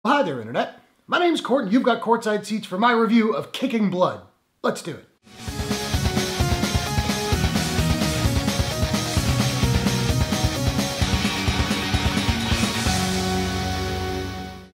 Hi there, Internet. My name's Court, and you've got courtside seats for my review of Kicking Blood. Let's do it.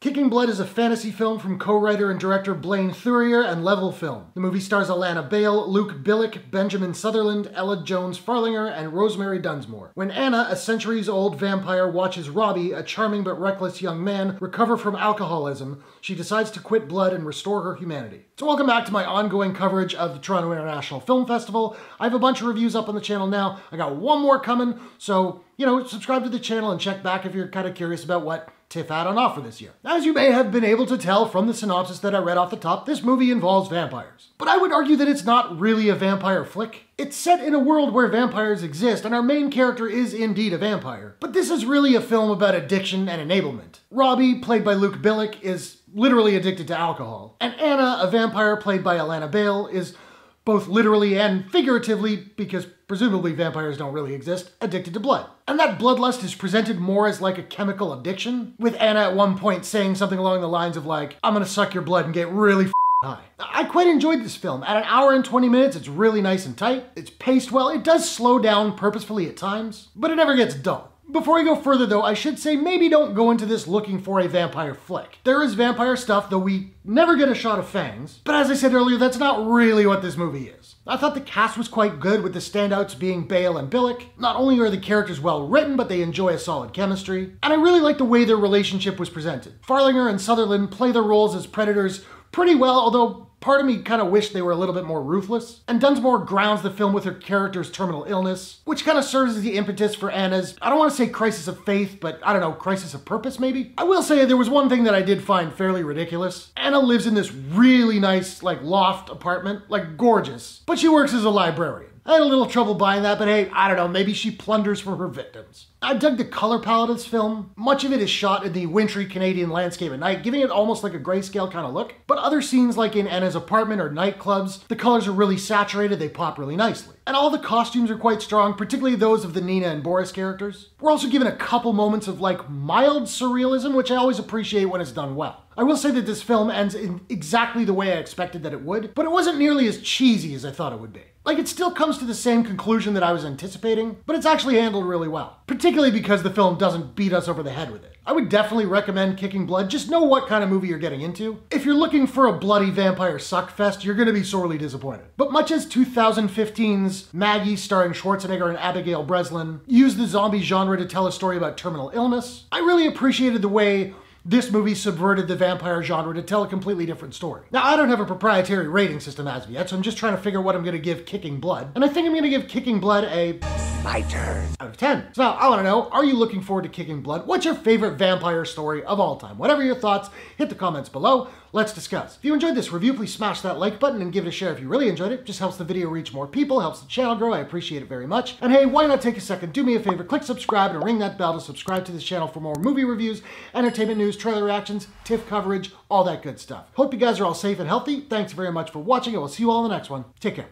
Kicking Blood is a fantasy film from co-writer and director Blaine Thurier and Level Film. The movie stars Alanna Bale, Bilyk, Benjamin Sutherland, Jonas Farlinger, and Rosemary Dunsmore. When Anna, a centuries-old vampire, watches Robbie, a charming but reckless young man, recover from alcoholism, she decides to quit blood and restore her humanity. So welcome back to my ongoing coverage of the Toronto International Film Festival. I have a bunch of reviews up on the channel now. I got one more coming, so, subscribe to the channel and check back if you're kind of curious about what TIFF had on offer this year. As you may have been able to tell from the synopsis that I read off the top, this movie involves vampires. But I would argue that it's not really a vampire flick. It's set in a world where vampires exist, and our main character is indeed a vampire. But this is really a film about addiction and enablement. Robbie, played by Bilyk, is literally addicted to alcohol. And Anna, a vampire played by Alanna Bale, is both literally and figuratively, because presumably vampires don't really exist, addicted to blood. And that bloodlust is presented more as like a chemical addiction, with Anna at one point saying something along the lines of like, I'm gonna suck your blood and get really high. I quite enjoyed this film. At 1 hour and 20 minutes, it's really nice and tight. It's paced well. It does slow down purposefully at times, but it never gets dull. Before I go further though, I should say maybe don't go into this looking for a vampire flick. There is vampire stuff, though we never get a shot of fangs. But as I said earlier, that's not really what this movie is. I thought the cast was quite good, with the standouts being Bale and Bilyk. Not only are the characters well written, but they enjoy a solid chemistry. And I really like the way their relationship was presented. Farlinger and Sutherland play their roles as predators pretty well, although part of me kind of wished they were a little bit more ruthless. And Dunsmore grounds the film with her character's terminal illness, which kind of serves as the impetus for Anna's, I don't want to say crisis of faith, but I don't know, crisis of purpose maybe? I will say there was one thing that I did find fairly ridiculous. Anna lives in this really nice, loft apartment, gorgeous, but she works as a librarian. I had a little trouble buying that, but hey, I don't know, maybe she plunders from her victims. I dug the color palette of this film. Much of it is shot in the wintry Canadian landscape at night, giving it almost like a grayscale kind of look. But other scenes like in Anna's apartment or nightclubs, the colors are really saturated, they pop really nicely. And all the costumes are quite strong, particularly those of the Nina and Boris characters. We're also given a couple moments of mild surrealism, which I always appreciate when it's done well. I will say that this film ends in exactly the way I expected that it would, but it wasn't nearly as cheesy as I thought it would be. It still comes to the same conclusion that I was anticipating, but it's actually handled really well. Particularly because the film doesn't beat us over the head with it. I would definitely recommend Kicking Blood. Just know what kind of movie you're getting into. If you're looking for a bloody vampire suckfest, you're gonna be sorely disappointed. But much as 2015's Maggie, starring Schwarzenegger and Abigail Breslin, used the zombie genre to tell a story about terminal illness, I really appreciated the way this movie subverted the vampire genre to tell a completely different story. Now, I don't have a proprietary rating system as of yet, so I'm just trying to figure out what I'm gonna give Kicking Blood. And I think I'm gonna give Kicking Blood a my turn out of 10. So now, I wanna know, are you looking forward to Kicking Blood? What's your favorite vampire story of all time? Whatever your thoughts, hit the comments below. Let's discuss. If you enjoyed this review, please smash that like button and give it a share if you really enjoyed it. Just helps the video reach more people, helps the channel grow. I appreciate it very much. And hey, why not take a second, do me a favor, click subscribe and ring that bell to subscribe to this channel for more movie reviews, entertainment news, trailer reactions, TIFF coverage, all that good stuff. Hope you guys are all safe and healthy. Thanks very much for watching. I will see you all in the next one. Take care.